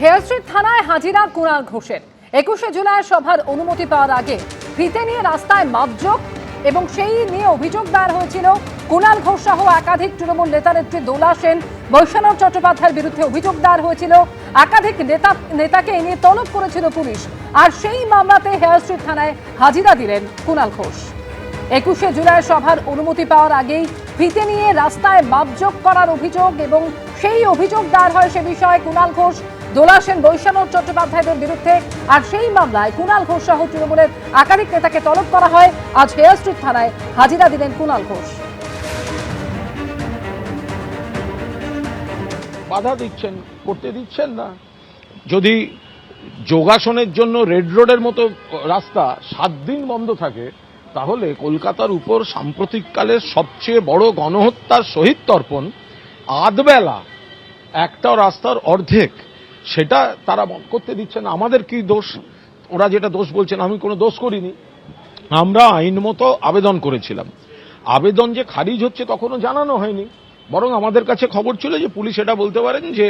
Hair street থানায় হাজিরা কুণাল ঘোষের। 21শে জুলাই সভার অনুমতি পাওয়ার আগে ফিতে নিয়ে রাস্তায় মাপজোক এবং সেই নিয়ে অভিযোগ দায়ের হয়েছিল কুণাল ঘোষ সহ একাধিক তৃণমূল নেতানেত্রী দোলা সেন, বৈষ্ণব চট্টোপাধ্যায়ের বিরুদ্ধে অভিযোগ দায়ের হয়েছিল। একাধিক নেতাকে এ নিয়ে তলব করেছিল পুলিশ, আর সেই মামলাতে হেয়ার স্ট্রিট থানায় হাজিরা দিলেন কুণাল ঘোষ। 21শে জুলাই সভার অনুমতি পাওয়ার আগেই ফিতে নিয়ে রাস্তায় মাপজোক করার অভিযোগ এবং সেই অভিযোগ দায়ের হয় সে বিষয়ে কুণাল ঘোষ, দোলা সেন, বৈষ্ণব চট্টোপাধ্যায়ের বিরুদ্ধে। আর সেই মামলায় কুণাল ঘোষ সহ তৃণমূলের একাধিক নেতাকে তলব করা হয়। আজ হেয়ার স্ট্রিট থানায় হাজিরা দিলেন কুণাল ঘোষ। বাধা দিচ্ছেন, করতে দিচ্ছেন না। যদি যোগাসনের জন্য রেড রোডের মতো রাস্তা 7 দিন বন্ধ থাকে, তাহলে কলকাতার উপর সাম্প্রতিককালের সবচেয়ে বড় গণহত্যার শহীদ তর্পণ আধবেলা একটা রাস্তার অর্ধেক, সেটা তারা বন্ধ করতে দিচ্ছে না। আমাদের কি দোষ? ওরা যেটা দোষ বলছেন, আমি কোনো দোষ করিনি। আমরা আইন মতো আবেদন করেছিলাম। আবেদন যে খারিজ হচ্ছে তখনও জানানো হয়নি, বরং আমাদের কাছে খবর ছিল যে পুলিশ এটা বলতে পারেন যে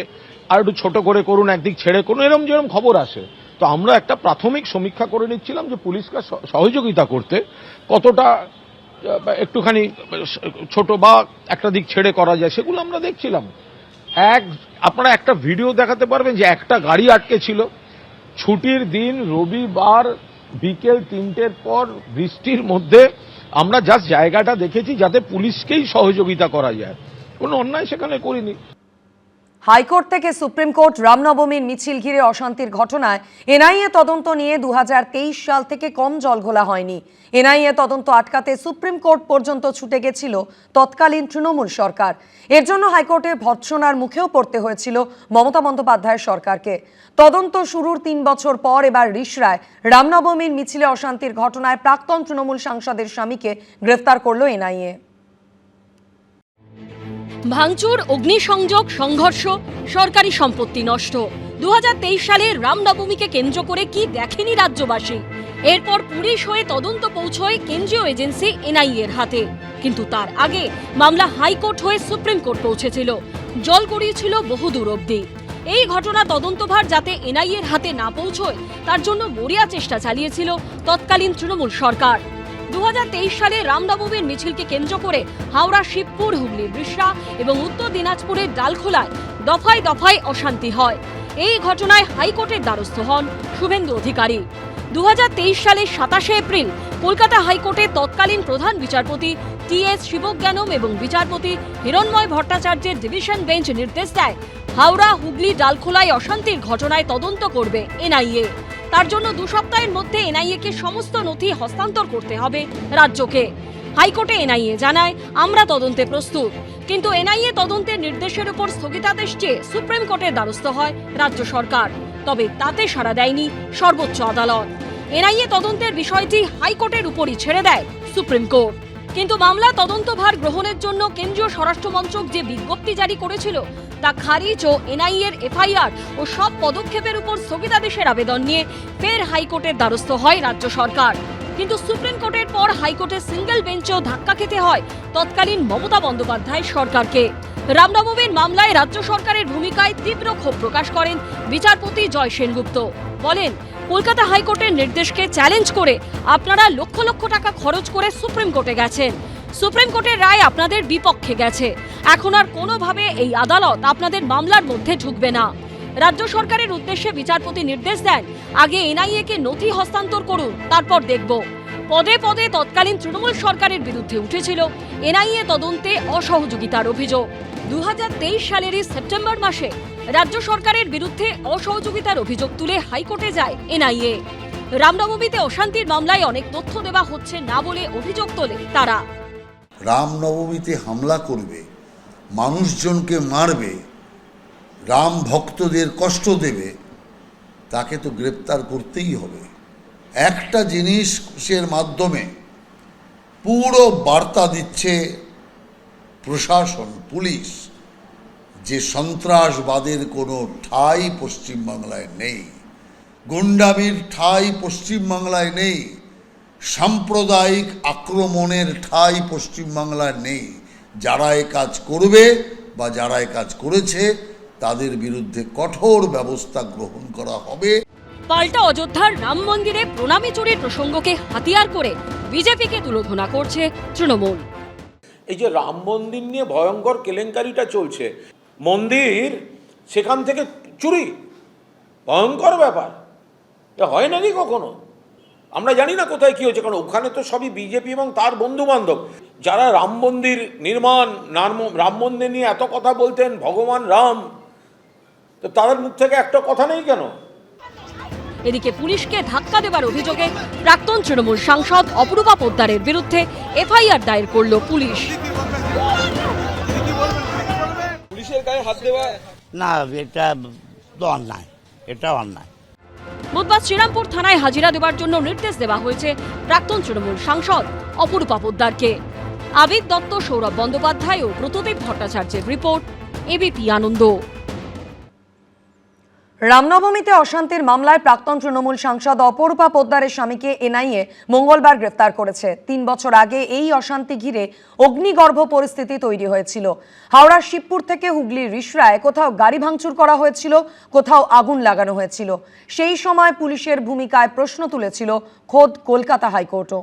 আর একটু ছোট করে করুন, একদিক ছেড়ে করুন, যেরকম খবর আসে। তো আমরা একটা প্রাথমিক সমীক্ষা করে নিচ্ছিলাম যে পুলিশকে সহযোগিতা করতে কতটা একটুখানি ছোট বা একটা দিক ছেড়ে করা যায়, সেগুলো আমরা দেখছিলাম। আপনারা একটা ভিডিও দেখাতে পারবেন যে একটা গাড়ি আটকে ছিল, ছুটির দিন রবিবার বিকেল 3টের পর বৃষ্টির মধ্যে আমরা জাস্ট জায়গাটা দেখেছি যাতে পুলিশকেই সহযোগিতা করা যায়, কোনো অন্যায় সেখানে করিনি। হাইকোর্ট থেকে সুপ্রিম কোর্ট রামনবমীর মিছিল ঘিরে অশান্তির ঘটনায় এনআইএ তদন্ত নিয়ে 2023 সাল থেকে কম জলঘোলা হয়নি। এনআইএ তদন্ত আটকাতে সুপ্রিম কোর্ট পর্যন্ত ছুটে গেছিল তৎকালীন তৃণমূল সরকার। এর জন্য হাইকোর্টে ভর্ৎসনার মুখেও পড়তে হয়েছিল মমতা বন্দ্যোপাধ্যায়ের সরকারকে। তদন্ত শুরুর 3 বছর পর এবার রিষড়ায় রামনবমীর মিছিলে অশান্তির ঘটনায় প্রাক্তন তৃণমূল সাংসদের স্বামীকে গ্রেফতার করল এনআইএ। ভাঙচুর, অগ্নিসংযোগ, সংঘর্ষ, সরকারি সম্পত্তি নষ্ট। 2023 সালে রামনবমীকে কেন্দ্র করে কি দেখেনি রাজ্যবাসী? এরপর পুলিশ হয়ে তদন্ত পৌঁছয় কেন্দ্রীয় এজেন্সি এনআইএর হাতে। কিন্তু তার আগে মামলা হাইকোর্ট হয়ে সুপ্রিম কোর্ট পৌঁছেছিল, জল গড়িয়েছিল বহুদূর অবধি। এই ঘটনা তদন্তভার যাতে এনআইএর হাতে না পৌঁছয়, তার জন্য মরিয়া চেষ্টা চালিয়েছিল তৎকালীন তৃণমূল সরকার। 2023 সালে রামনবমীর মিছিলকে কেন্দ্র করে হাওড়া, শিবপুর, হুগলি, বৃষড়া এবং উত্তর দিনাজপুরের ডালখোলায় দফায় দফায় অশান্তি হয়। এই ঘটনায় হাইকোর্টের দ্বারস্থ হন শুভেন্দু অধিকারী। 2023 সালের 27শে এপ্রিল কলকাতা হাইকোর্টের তৎকালীন প্রধান বিচারপতি টি.এস. শিবজ্ঞানম এবং বিচারপতি হিরণময় ভট্টাচার্যের ডিভিশন বেঞ্চ নির্দেশ দেয়, হাওড়া, হুগলি, ডালখোলায় অশান্তির ঘটনায় তদন্ত করবে এনআইএ। তার জন্য 2 সপ্তাহের মধ্যে এনআইএ-কে সমস্ত নথি হস্তান্তর করতে হবে রাজ্যকে। হাইকোর্টে এনআইএ জানায়, আমরা তদন্তে প্রস্তুত। কিন্তু এনআইএ তদন্তের নির্দেশের উপর স্থগিতাদেশ চেয়ে সুপ্রিম কোর্টের দ্বারস্থ হয় রাজ্য সরকার। তবে তাতে সাড়া দেয়নি সর্বোচ্চ আদালত। এনআইএ তদন্তের বিষয়টি হাইকোর্টের উপরই ছেড়ে দেয় সুপ্রিম কোর্ট। কিন্তু মামলা তদন্তভার গ্রহণের জন্য কেন্দ্রীয় স্বরাষ্ট্র মন্ত্রক যে বিজ্ঞপ্তি জারি করেছিল, তা খারিজ ও এনআইএর এফআইআর ও সব পদক্ষেপের উপর স্থগিতাদেশের আবেদন নিয়ে ফের হাইকোর্টের দ্বারস্থ হয় রাজ্য সরকার। কিন্তু সুপ্রিম কোর্টের পর হাইকোর্টের সিঙ্গেল বেঞ্চেও ধাক্কা খেতে হয় তৎকালীন মমতা বন্দ্যোপাধ্যায় সরকারকে। রামনবমীর মামলায় রাজ্য সরকারের ভূমিকায় তীব্র ক্ষোভ প্রকাশ করেন বিচারপতি জয় সেনগুপ্ত। বলেন, কলকাতা হাইকোর্টের নির্দেশকে চ্যালেঞ্জ করে আপনারা লক্ষ লক্ষ টাকা খরচ করে সুপ্রিম কোর্টে গেছেন। সুপ্রিম কোর্টের রায় আপনাদের বিপক্ষে গেছে। এখন আর কোনোভাবে এই আদালত আপনাদের মামলার মধ্যে ঢুকবে না। রাজ্য সরকারের উদ্দেশ্যে বিচারপতি নির্দেশ দেন, আগে এনআইএ-কে নথি হস্তান্তর করুন, তারপর দেখব। পদে পদে তৎকালীন তৃণমূল সরকারের বিরুদ্ধে উঠেছিল এনআইএ তদন্তে অসহযোগিতার অভিযোগ। 2023 সালেরই সেপ্টেম্বর মাসে রাজ্য সরকারের বিরুদ্ধে অসহযোগিতার অভিযোগ তুলে হাইকোর্টে যায় এনআইএ। রামনবমীতে অশান্তির মামলায় অনেক তথ্য দেওয়া হচ্ছে না বলে অভিযোগ তোলে তারা। রামনবমীতে হামলা করবে, মানুষজনকে মারবে, রাম ভক্তদের কষ্ট দেবে, তাকে তো গ্রেপ্তার করতেই হবে। একটা জিনিসের মাধ্যমে পুরো বার্তা দিচ্ছে প্রশাসন, পুলিশ, যে সন্ত্রাসবাদের কোনো ঠাঁই পশ্চিমবাংলায় নেই, গুন্ডামির ঠাঁই পশ্চিমবাংলায় নেই, সাম্প্রদায়িক আক্রমণের ঠাঁই পশ্চিমবাংলায় নেই। যারা এ কাজ করবে বা যারা এ কাজ করেছে তাদের বিরুদ্ধে কঠোর ব্যবস্থা গ্রহণ করা হবে। পাল্টা অযোধ্যার রাম মন্দিরে প্রণামী চুরির প্রসঙ্গকে হাতিয়ার করে বিজেপিকে তুলোধনা করছে তৃণমূল। এই যে রাম মন্দির নিয়ে ভয়ঙ্কর কেলেঙ্কারিটা চলছে, মন্দির সেখান থেকে চুরি, ভয়ঙ্কর ব্যাপার। এটা হয় নাকি কখনো? আমরা জানি না কোথায় কি হয়েছে, কারণ ওখানে তো সবই বিজেপি এবং তার বন্ধু বান্ধব, যারা রাম মন্দির নির্মাণ, রাম মন্দির নিয়ে এত কথা বলতেন, ভগবান রাম, তো তাদের মুখ থেকে একটা কথা নেই কেন? এদিকে পুলিশকে ধাক্কা দেবার অভিযোগে প্রাক্তন তৃণমূল সাংসদ অপরূপা পোদ্দারের বিরুদ্ধে এফআইআর দায়ের করল পুলিশ। পুলিশের গায়ে হাত দেওয়া না, এটা তো অন্যায়, এটা অন্যায়। বুধবার শ্রীরামপুর থানায় হাজিরা দেওয়ার জন্য নির্দেশ দেওয়া হয়েছে প্রাক্তন তৃণমূল সাংসদ অপরূপা পোদ্দারকে। আবিদ দত্ত, সৌরভ বন্দ্যোপাধ্যায় ও ব্রতদেব ভট্টাচার্যের রিপোর্ট, এবিপি আনন্দ। রামনবমীতে অশান্তির মামলায় প্রাক্তন তৃণমূল সাংসদ অপরূপা পোদ্দারের স্বামীকে এনআইএ মঙ্গলবার গ্রেফতার করেছে। 3 বছর আগে এই অশান্তি ঘিরে অগ্নিগর্ভ পরিস্থিতি তৈরি হয়েছিল। হাওড়ার শিবপুর থেকে হুগলির রিষড়ায় কোথাও গাড়ি ভাঙচুর করা হয়েছিল, কোথাও আগুন লাগানো হয়েছিল। সেই সময় পুলিশের ভূমিকায় প্রশ্ন তুলেছিল খোদ কলকাতা হাইকোর্টও।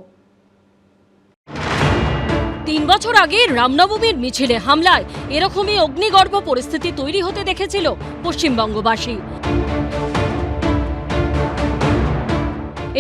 3 বছর আগে রামনবমীর মিছিলে হামলায় এরকমই অগ্নিগর্ভ পরিস্থিতি তৈরি হতে দেখেছিল পশ্চিমবঙ্গবাসী।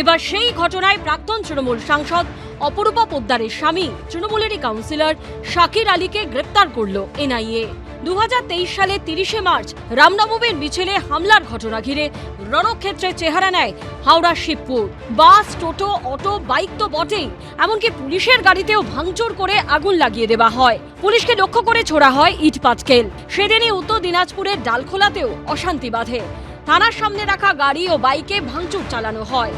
এবার সেই ঘটনায় প্রাক্তন তৃণমূল সাংসদ অপরূপা পোদ্দারের স্বামী তৃণমূলেরই কাউন্সিলর শাকির আলীকে গ্রেপ্তার করল এনআইএ। 2023 সালে 30শে মার্চ রামনবমীর মিছিলে হামলার ঘটনা ঘিরে রণক্ষেত্রের চেহারা নেয় হাওড়া শিবপুর। বাস, টোটো, অটো, বাইক তো বটেই, এমনকি পুলিশের গাড়িতেও ভাঙচুর করে আগুন লাগিয়ে দেওয়া হয়। পুলিশকে লক্ষ্য করে ছোড়া হয় ইট পাটকেল। সেদিনই উত্তর দিনাজপুরের ডালখোলাতেও অশান্তি বাধে। থানার সামনে রাখা গাড়ি ও বাইকে ভাঙচুর চালানো হয়।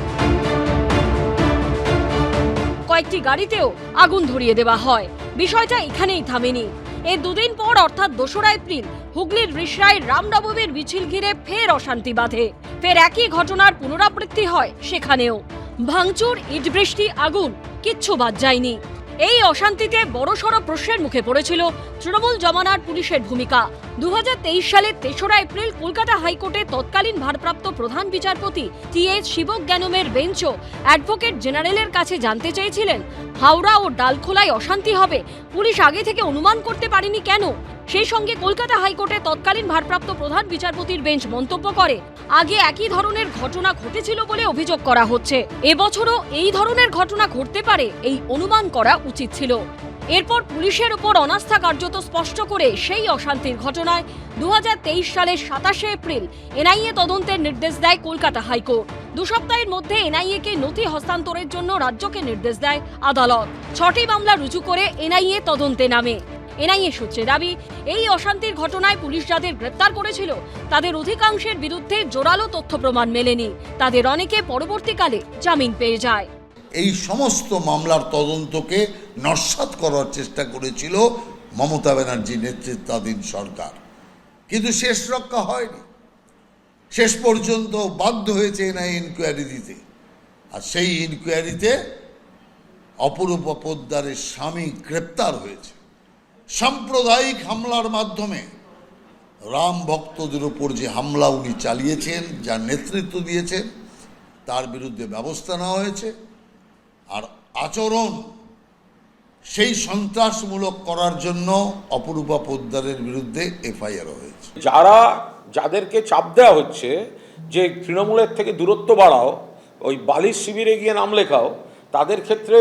কয়েকটি গাড়িতেও আগুন ধরিয়ে দেওয়া হয়। বিষয়টা এখানেই থামেনি। এর 2 দিন পর অর্থাৎ 2রা এপ্রিল হুগলির রিষড়ায় রামনবমীর মিছিল ঘিরে ফের অশান্তি বাধে। ফের একই ঘটনার পুনরাবৃত্তি হয় সেখানেও। ভাঙচুর, ইট বৃষ্টি, আগুন, কিচ্ছু বাদ যায়নি। এই অশান্তিতে বড়সড় প্রশ্নের মুখে পড়েছিল তৃণমূল জমানার পুলিশের ভূমিকা। 2023 সালের 3রা এপ্রিল কলকাতা হাইকোর্টের তৎকালীন ভারপ্রাপ্ত প্রধান বিচারপতি টি.এইচ শিবজ্ঞানমের বেঞ্চও অ্যাডভোকেট জেনারেলের কাছে জানতে চেয়েছিলেন, হাওড়া ও ডালখোলায় অশান্তি হবে পুলিশ আগে থেকে অনুমান করতে পারেনি কেন? সেই সঙ্গে কলকাতা হাইকোর্টের তৎকালীন ভারপ্রাপ্ত প্রধান বিচারপতির বেঞ্চ মন্তব্য করে, আগে একই ধরনের ঘটনা ঘটেছিল বলে অভিযোগ করা হচ্ছে, এবছরও এই ধরনের ঘটনা ঘটতে পারে এই অনুমান করা উচিত ছিল। এরপর পুলিশের উপর অনাস্থা কার্যত স্পষ্ট করে সেই অশান্তির ঘটনায় 2023 সালের 27শে এপ্রিল এনআইএ তদন্তের নির্দেশ দেয় কলকাতা হাইকোর্ট। 2 সপ্তাহের মধ্যে এনআইএ-কে নথি হস্তান্তরের জন্য রাজ্যকে নির্দেশ দেয় আদালত। 6টি মামলা রুজু করে এনআইএ তদন্তে নামে। এনআইএ সূত্রে দাবি, এই অশান্তির ঘটনায় পুলিশ যাদের গ্রেপ্তার করেছিল তাদের অধিকাংশের বিরুদ্ধে জোরালো তথ্য প্রমাণ মেলেনি। তাদের অনেকে পরবর্তীকালে জামিন পেয়ে যায়। এই সমস্ত মামলার তদন্তকে নস্যাৎ করার চেষ্টা করেছিল মমতা ব্যানার্জি নেতৃত্বাধীন সরকার, কিন্তু শেষ রক্ষা হয়নি। শেষ পর্যন্ত বাধ্য হয়েছে এনআইএ ইনকোয়ারি দিতে, আর সেই ইনকোয়ারিতে অপরূপা পোদ্দারের স্বামী গ্রেপ্তার হয়েছে। সাম্প্রদায়িক হামলার মাধ্যমে রাম ভক্তদের উপর যে হামলা উনি চালিয়েছেন, যার নেতৃত্ব দিয়েছেন, তার বিরুদ্ধে ব্যবস্থা নেওয়া হয়েছে। আর আচরণ সেই সন্ত্রাসমূলক করার জন্য অপরূপা পোদ্দারের বিরুদ্ধে এফআইআর হয়েছে। যাদেরকে চাপ দেওয়া হচ্ছে যে তৃণমূলের থেকে দূরত্ব বাড়াও, ওই বালির শিবিরে গিয়ে নাম লেখাও, তাদের ক্ষেত্রে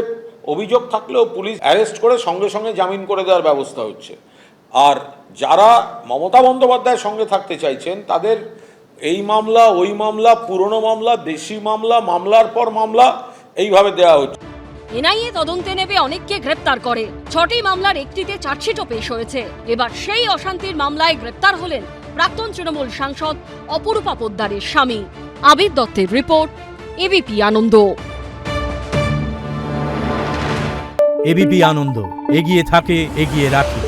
অভিযোগ থাকলেও পুলিশ অ্যারেস্ট করে সঙ্গে সঙ্গে জামিন করে দেওয়ার ব্যবস্থা হচ্ছে। আর যারা মমতা বন্দ্যোপাধ্যায়ের সঙ্গে থাকতে চাইছেন তাদের এই মামলা, ওই মামলা, পুরনো মামলা, দেশি মামলা, মামলার পর মামলা এইভাবে দেওয়া হচ্ছে। এনআইএ তদন্তে নেবে অনেককে গ্রেপ্তার করে। 6টি মামলার একটিতে চার্জশিটও পেশ হয়েছে। এবার সেই অশান্তির মামলায় গ্রেপ্তার হলেন প্রাক্তন তৃণমূল সাংসদ অপরূপা পোদ্দারের স্বামী। আবিদ দত্তের রিপোর্ট, এবিপি আনন্দ। এবিপি আনন্দ, এগিয়ে থাকে, এগিয়ে রাখে।